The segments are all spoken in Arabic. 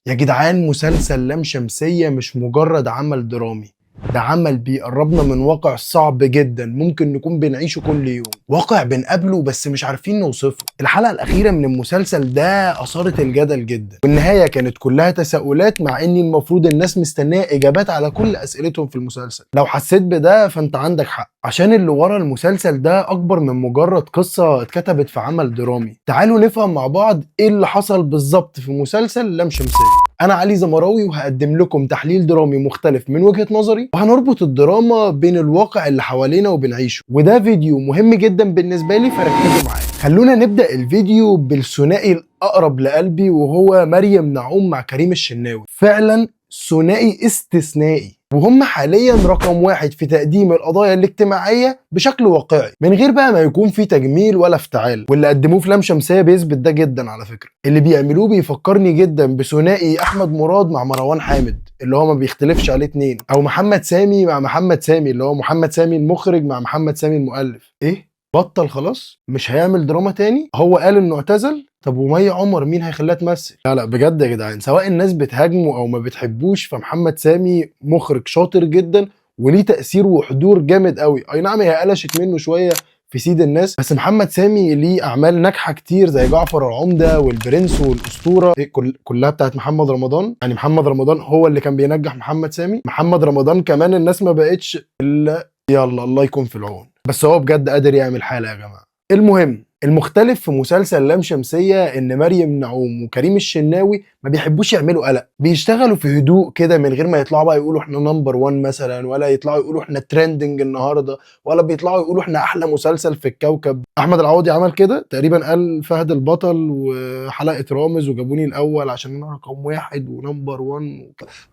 يا جدعان، مسلسل لام شمسية مش مجرد عمل درامي، ده عمل بيقربنا من واقع صعب جدا ممكن نكون بنعيشه كل يوم، واقع بنقابله بس مش عارفين نوصفه. الحلقة الأخيرة من المسلسل ده أثارت الجدل جدا، والنهاية كانت كلها تساؤلات، مع إن المفروض الناس مستنية إجابات على كل أسئلتهم في المسلسل. لو حسيت بده فأنت عندك حق، عشان اللي ورا المسلسل ده أكبر من مجرد قصة اتكتبت في عمل درامي. تعالوا نفهم مع بعض إيه اللي حصل بالظبط في مسلسل لام شمسية. أنا علي زمراوي، وهقدم لكم تحليل درامي مختلف من وجهة نظري، وهنربط الدراما بين الواقع اللي حوالينا وبنعيشه. وده فيديو مهم جدا بالنسبة لي، فركزوا معايا. خلونا نبدأ الفيديو بالثنائي الأقرب لقلبي، وهو مريم نعوم مع كريم الشناوي. فعلا ثنائي استثنائي، وهم حاليا رقم واحد في تقديم القضايا الاجتماعية بشكل واقعي، من غير بقى ما يكون في تجميل ولا افتعال. واللي قدموه في لام شمسية بيثبت ده جدا. على فكرة اللي بيعملوه بيفكرني جدا بثنائي احمد مراد مع مروان حامد، اللي هو ما بيختلفش عليه اتنين، او محمد سامي مع محمد سامي، اللي هو محمد سامي المخرج مع محمد سامي المؤلف. ايه، بطل خلاص مش هيعمل دراما تاني؟ هو قال انه اعتزل. طب ومي عمر مين هيخليها تمثل؟ لا لا، بجد يا جدعان، سواء الناس بتهاجمه او ما بتحبوش، فمحمد سامي مخرج شاطر جدا وليه تأثير وحضور جامد قوي. اي نعم، هي قلشت منه شوية في سيد الناس، بس محمد سامي ليه اعمال ناجحه كتير زي جعفر العمده والبرنس والاسطوره، كلها بتاعت محمد رمضان. يعني محمد رمضان هو اللي كان بينجح محمد سامي. محمد رمضان كمان الناس ما بقتش الا يلا الله يكون في العون، بس هو بجد قادر يعمل حاله يا جماعه. المهم، المختلف في مسلسل لام شمسية ان مريم نعوم وكريم الشناوي ما بيحبوش يعملوا قلق، بيشتغلوا في هدوء كده من غير ما يطلعوا بقى يقولوا احنا نمبر 1 مثلا، ولا يطلعوا يقولوا احنا ترندنج النهارده، ولا بيطلعوا يقولوا احنا احلى مسلسل في الكوكب. احمد العوضي عمل كده تقريبا، قال فهد البطل وحلقة رامز وجابوني الاول عشان انا رقم واحد ونمبر 1.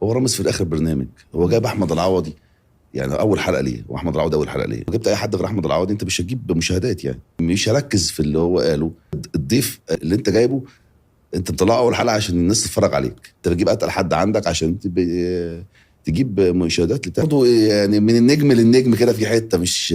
هو رامز في الاخر برنامج، هو جاب احمد العوضي يعني اول حلقه ليه، واحمد العوضي اول حلقه ليه. لو جبت اي حد غير احمد العوضي انت مش هتجيب مشاهدات، يعني مش هركز في اللي هو قاله. الضيف اللي انت جايبه انت مطلعه اول حلقه عشان الناس تتفرج عليك، انت بتجيب اتقل حد عندك عشان تجيب مشاهدات برضه، يعني من النجم للنجم كده في حته مش.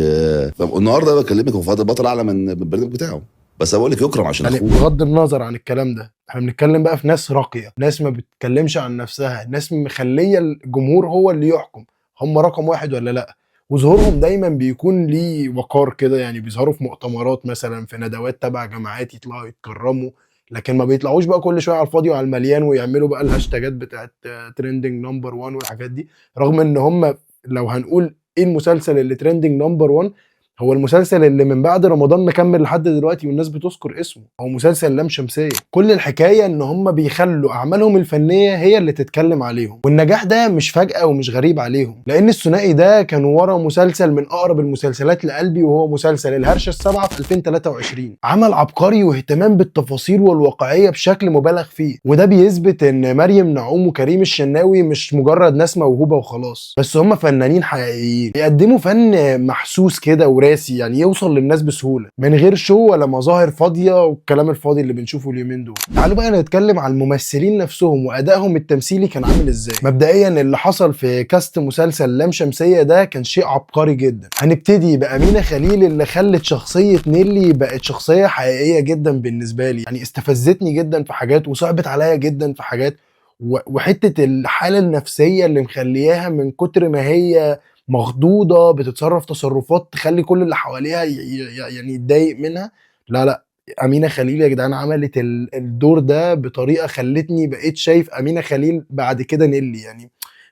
النهارده بكلمك هو فهد البطل اعلى من البرنامج بتاعه، بس بقول لك يكرم عشان يعني اخوه. بغض النظر عن الكلام ده، احنا بنتكلم بقى في ناس راقية، ناس ما بتتكلمش عن نفسها، ناس مخلية الجمهور هو اللي يحكم هم رقم واحد ولا لا. وظهورهم دايما بيكون ليه وقار كده، يعني بيظهروا في مؤتمرات مثلا، في ندوات تبع جامعات يطلعوا يتكرموا، لكن ما بيطلعوش بقى كل شويه على الفاضي وعلى المليان ويعملوا بقى الهاشتاجات بتاعت ترندنج نمبر 1 والحاجات دي. رغم ان هم، لو هنقول ايه المسلسل اللي ترندنج نمبر 1، هو المسلسل اللي من بعد رمضان مكمل لحد دلوقتي والناس بتذكر اسمه، هو مسلسل لام شمسية. كل الحكاية ان هم بيخلوا اعمالهم الفنية هي اللي تتكلم عليهم، والنجاح ده مش فجأة ومش غريب عليهم، لان الثنائي ده كان ورا مسلسل من اقرب المسلسلات لقلبي، وهو مسلسل الهرشة السابعة في 2023. عمل عبقري واهتمام بالتفاصيل والواقعية بشكل مبالغ فيه، وده بيثبت ان مريم نعوم وكريم الشناوي مش مجرد ناس موهوبة وخلاص، بس هم فنانين حقيقيين بيقدموا فن محسوس كده وراسي، يعني يوصل للناس بسهوله من غير شو ولا مظاهر فاضيه والكلام الفاضي اللي بنشوفه اليومين دول. تعالوا بقى نتكلم عن الممثلين نفسهم وادائهم التمثيلي كان عامل ازاي. مبدئيا اللي حصل في كاست مسلسل لام شمسيه ده كان شيء عبقري جدا. هنبتدي بامينه خليل، اللي خلت شخصيه نيلي بقت شخصيه حقيقيه جدا بالنسبه لي، يعني استفزتني جدا في حاجات وصعبت عليا جدا في حاجات. وحته الحاله النفسيه اللي مخلياها من كتر ما هي مخضوضه بتتصرف تصرفات تخلي كل اللي حواليها يعني يتضايق منها. لا لا، امينه خليل يا جدعان عملت الدور ده بطريقه خلتني بقيت شايف امينه خليل بعد كده نيلي، يعني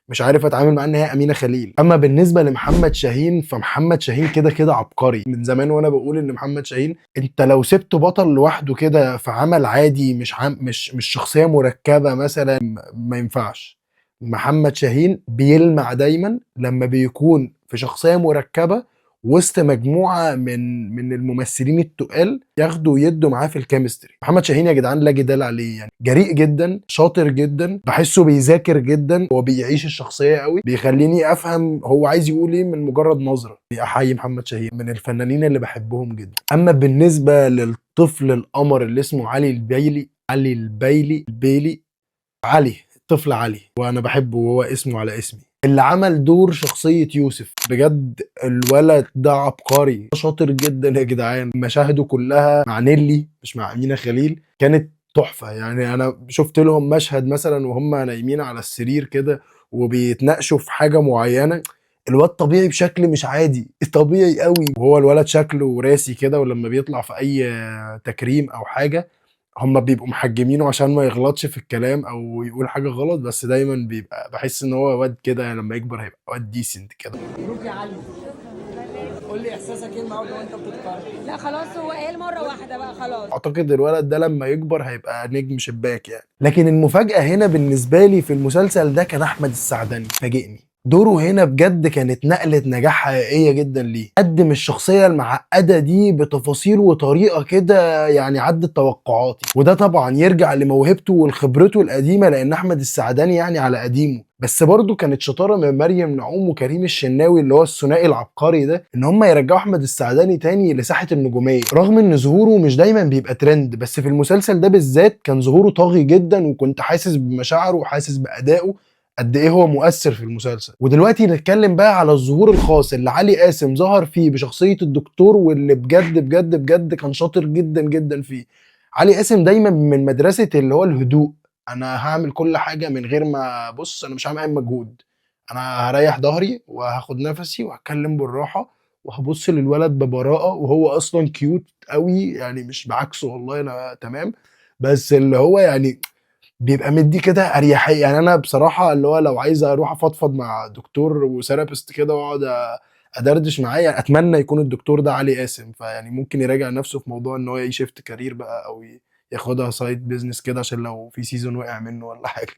مش عارف اتعامل مع ان هي امينه خليل. اما بالنسبه لمحمد شاهين، فمحمد شاهين كده كده عبقري من زمان، وانا بقول ان محمد شاهين انت لو سبت بطل لوحده كده في عمل عادي، مش شخصيه مركبه مثلا، ما ينفعش. محمد شاهين بيلمع دايما لما بيكون في شخصيه مركبه وسط مجموعه من الممثلين التقال، ياخدوا ويدوا معاه في الكيمستري. محمد شاهين يا جدعان لا جدال عليه، يعني جريء جدا، شاطر جدا، بحسه بيذاكر جدا، هو بيعيش الشخصيه قوي، بيخليني افهم هو عايز يقول ايه من مجرد نظره. احيي محمد شاهين، من الفنانين اللي بحبهم جدا. اما بالنسبه للطفل القمر اللي اسمه علي البيلي، علي، طفل علي، وانا بحبه وهو اسمه على اسمي، اللي عمل دور شخصية يوسف. بجد الولد ده عبقري، شاطر جدا يا جدعان. مشاهده كلها مع نيلي مش مع أمينة خليل كانت تحفه. يعني انا شفت لهم مشهد مثلا وهم نايمين على السرير كده وبيتناقشوا في حاجه معينه، الواد طبيعي بشكل مش عادي، طبيعي قوي، وهو الولد شكله راسي كده، ولما بيطلع في اي تكريم او حاجه هم بيبقوا محجمينه عشان ما يغلطش في الكلام او يقول حاجه غلط، بس دايما بيبقى بحس ان هو واد كده، يعني لما يكبر هيبقى واد ديسنت كده. مبروك يا علي. قول لي احساسك ايه النهارده وانت بتتكرم؟ لا خلاص هو قال مرة واحدة بقى خلاص. اعتقد الولد ده لما يكبر هيبقى نجم شباك يعني. لكن المفاجأة هنا بالنسبة لي في المسلسل ده كان احمد السعدني، فاجئني دوره هنا بجد، كانت نقلة نجاح حقيقية جدا ليه. قدم الشخصية المعقدة دي بتفاصيل وطريقة كده يعني عدت توقعاتي، وده طبعا يرجع لموهبته وخبرته القديمة، لان احمد السعدني يعني على قديمه. بس برضه كانت شطاره من مريم نعوم وكريم الشناوي اللي هو الثنائي العبقري ده، ان هم يرجعوا احمد السعدني تاني لساحه النجوميه، رغم ان ظهوره مش دايما بيبقى ترند، بس في المسلسل ده بالذات كان ظهوره طاغي جدا، وكنت حاسس بمشاعره وحاسس بادائه قد ايه هو مؤثر في المسلسل. ودلوقتي نتكلم بقى على الظهور الخاص اللي علي قاسم ظهر فيه بشخصيه الدكتور، واللي بجد بجد بجد كان شاطر جدا جدا فيه. علي قاسم دايما من مدرسه اللي هو الهدوء، انا هعمل كل حاجه من غير ما بص، انا مش هعمل اي مجهود، انا هريح ظهري وهاخد نفسي وهتكلم بالراحه وهبص للولد ببراءه، وهو اصلا كيوت قوي يعني، مش بعكسه والله، انا تمام. بس اللي هو يعني بيبقى مدي كده اريحيه. يعني انا بصراحه اللي هو لو عايز اروح افضفض مع دكتور وثيرابيست كده واقعد ادردش معاه، يعني اتمنى يكون الدكتور ده علي قاسم، فيعني ممكن يراجع نفسه في موضوع ان هو يشفت كارير بقى، او ياخدها سايد بيزنس كده عشان لو في سيزون وقع منه ولا حاجه.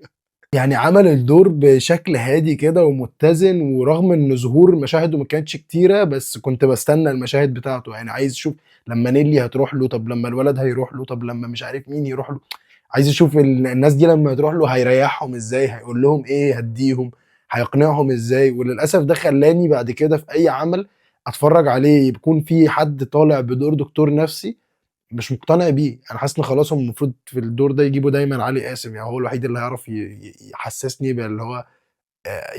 يعني عمل الدور بشكل هادي كده ومتزن، ورغم ان ظهور مشاهده ما كانتش كتيره، بس كنت بستنى المشاهد بتاعته، يعني عايز اشوف لما نيلي هتروح له، طب لما الولد هيروح له، طب لما مش عارف مين يروح له، عايز اشوف الناس دي لما تروح له هيريحهم ازاي، هيقول لهم ايه، هديهم، هيقنعهم ازاي. وللاسف ده خلاني بعد كده في اي عمل اتفرج عليه يكون في حد طالع بدور دكتور نفسي مش مقتنع بيه. انا حاسس ان خلاص هم المفروض في الدور ده يجيبوا دايما علي قاسم، يعني هو الوحيد اللي هيعرف يحسسني باللي هو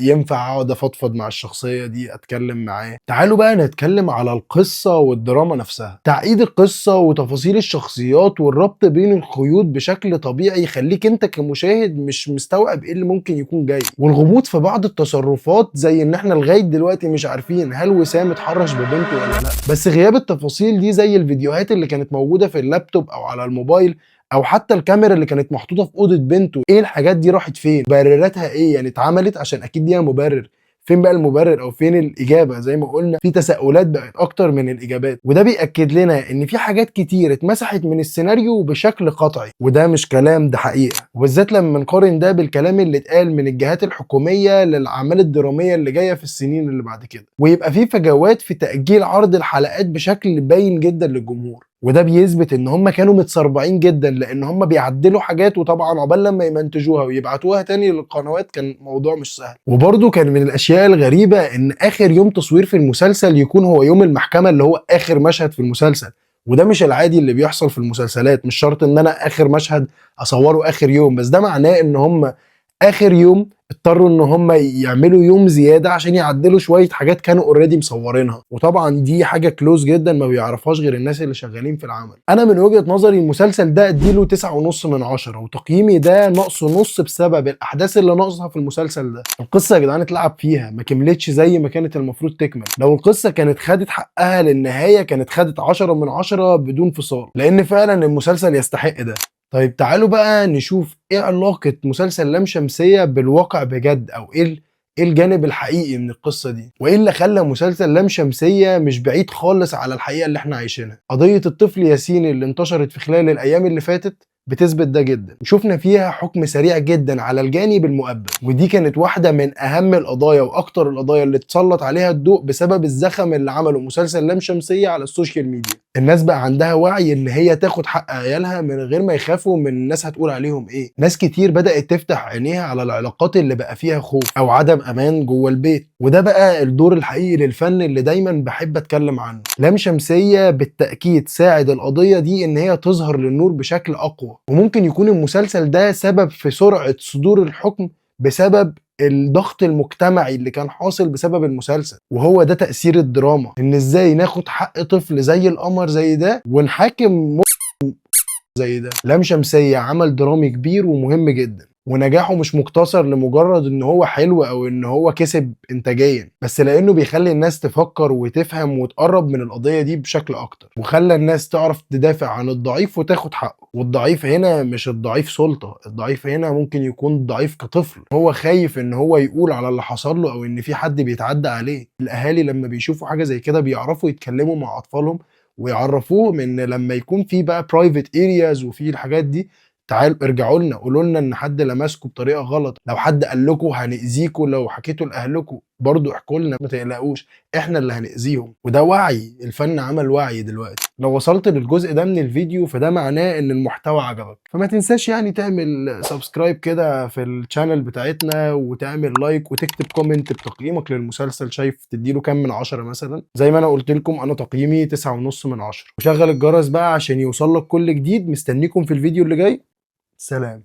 ينفع اقعد افضفض مع الشخصيه دي، اتكلم معاه. تعالوا بقى نتكلم على القصه والدراما نفسها. تعقيد القصه وتفاصيل الشخصيات والربط بين الخيوط بشكل طبيعي يخليك انت كمشاهد مش مستوعب ايه اللي ممكن يكون جاي، والغموض في بعض التصرفات زي ان احنا لغايه دلوقتي مش عارفين هل وسام اتحرش ببنته ولا لا. بس غياب التفاصيل دي زي الفيديوهات اللي كانت موجوده في اللابتوب او على الموبايل، او حتى الكاميرا اللي كانت محطوطه في اوضه بنته، ايه الحاجات دي راحت فين، مبرراتها ايه، يعني اتعملت عشان اكيد ليها مبرر، فين بقى المبرر او فين الاجابه؟ زي ما قلنا في تساؤلات بقت اكتر من الاجابات، وده بياكد لنا ان في حاجات كتير اتمسحت من السيناريو بشكل قطعي، وده مش كلام، ده حقيقه. وبالذات لما نقارن ده بالكلام اللي اتقال من الجهات الحكوميه للاعمال الدراميه اللي جايه في السنين اللي بعد كده، ويبقى في فجوات في تاجيل عرض الحلقات بشكل باين جدا للجمهور، وده بيثبت ان هم كانوا متسربعين جدا، لان هم بيعدلوا حاجات، وطبعا عقبال لما يمنتجوها ويبعتوها تاني للقنوات كان موضوع مش سهل. وبرده كان من الاشياء الغريبه ان اخر يوم تصوير في المسلسل يكون هو يوم المحكمه اللي هو اخر مشهد في المسلسل، وده مش العادي اللي بيحصل في المسلسلات، مش شرط ان انا اخر مشهد اصوره اخر يوم، بس ده معناه ان هم اخر يوم اضطروا ان هم يعملوا يوم زياده عشان يعدلوا شويه حاجات كانوا اوريدي مصورينها، وطبعا دي حاجه كلوز جدا ما بيعرفهاش غير الناس اللي شغالين في العمل. انا من وجهه نظري المسلسل ده اديله 9.5 من 10، وتقييمي ده نقص نص بسبب الاحداث اللي ناقصها في المسلسل ده. القصه يا جدعان اتلعب فيها، ما كملتش زي ما كانت المفروض تكمل. لو القصه كانت خدت حقها للنهايه كانت خدت 10 من 10 بدون فصال، لان فعلا المسلسل يستحق ده. طيب تعالوا بقى نشوف ايه علاقة مسلسل لام شمسية بالواقع بجد، او ايه الجانب الحقيقي من القصة دي، وايه اللي خلى مسلسل لام شمسية مش بعيد خالص على الحقيقة اللي احنا عايشينها. قضية الطفل ياسين اللي انتشرت في خلال الايام اللي فاتت بتثبت ده جدا، وشفنا فيها حكم سريع جدا على الجاني بالمؤبد، ودي كانت واحدة من اهم القضايا واكتر القضايا اللي اتسلط عليها الضوء بسبب الزخم اللي عمله مسلسل لام شمسية على السوشيال ميديا. الناس بقى عندها وعي ان هي تاخد حق عيالها من غير ما يخافوا من الناس هتقول عليهم ايه. ناس كتير بدأت تفتح عينيها على العلاقات اللي بقى فيها خوف او عدم امان جوه البيت، وده بقى الدور الحقيقي للفن اللي دايما بحب اتكلم عنه. لام شمسية بالتأكيد ساعد القضية دي ان هي تظهر للنور بشكل اقوى، وممكن يكون المسلسل ده سبب في سرعة صدور الحكم بسبب الضغط المجتمعي اللي كان حاصل بسبب المسلسل. وهو ده تأثير الدراما، ان ازاي ناخد حق طفل زي القمر زي ده ونحاكم زي ده. لام شمسية عمل درامي كبير ومهم جدا، ونجاحه مش مقتصر لمجرد ان هو حلو او ان هو كسب انتاجيا، بس لانه بيخلي الناس تفكر وتفهم وتقرب من القضية دي بشكل اكتر، وخلى الناس تعرف تدافع عن الضعيف وتاخد حقه. والضعيف هنا مش الضعيف سلطة، الضعيف هنا ممكن يكون ضعيف كطفل هو خايف ان هو يقول على اللي حصل له او ان في حد بيتعدى عليه. الاهالي لما بيشوفوا حاجة زي كده بيعرفوا يتكلموا مع اطفالهم ويعرفوهم ان لما يكون في بقى برايفت ارياز وفي الحاجات دي، تعالوا ارجعوا لنا قولوا لنا ان حد لمسكم بطريقه غلط، لو حد قال لكم هنأذيكم، لو حكيتوا لاهلكم برضو احكوا لنا، ما تقلقوش احنا اللي هنأذيهم. وده وعي، الفن عمل وعي دلوقتي. لو وصلت للجزء ده من الفيديو فده معناه ان المحتوى عجبك، فما تنساش يعني تعمل سبسكرايب كده في الشانل بتاعتنا، وتعمل لايك وتكتب كومنت بتقييمك للمسلسل، شايف تديله كام من 10 مثلا. زي ما انا قلت لكم انا تقييمي 9.5 من 10. وشغل الجرس بقى عشان يوصل لك كل جديد. مستنيكم في الفيديو اللي جاي. سلام.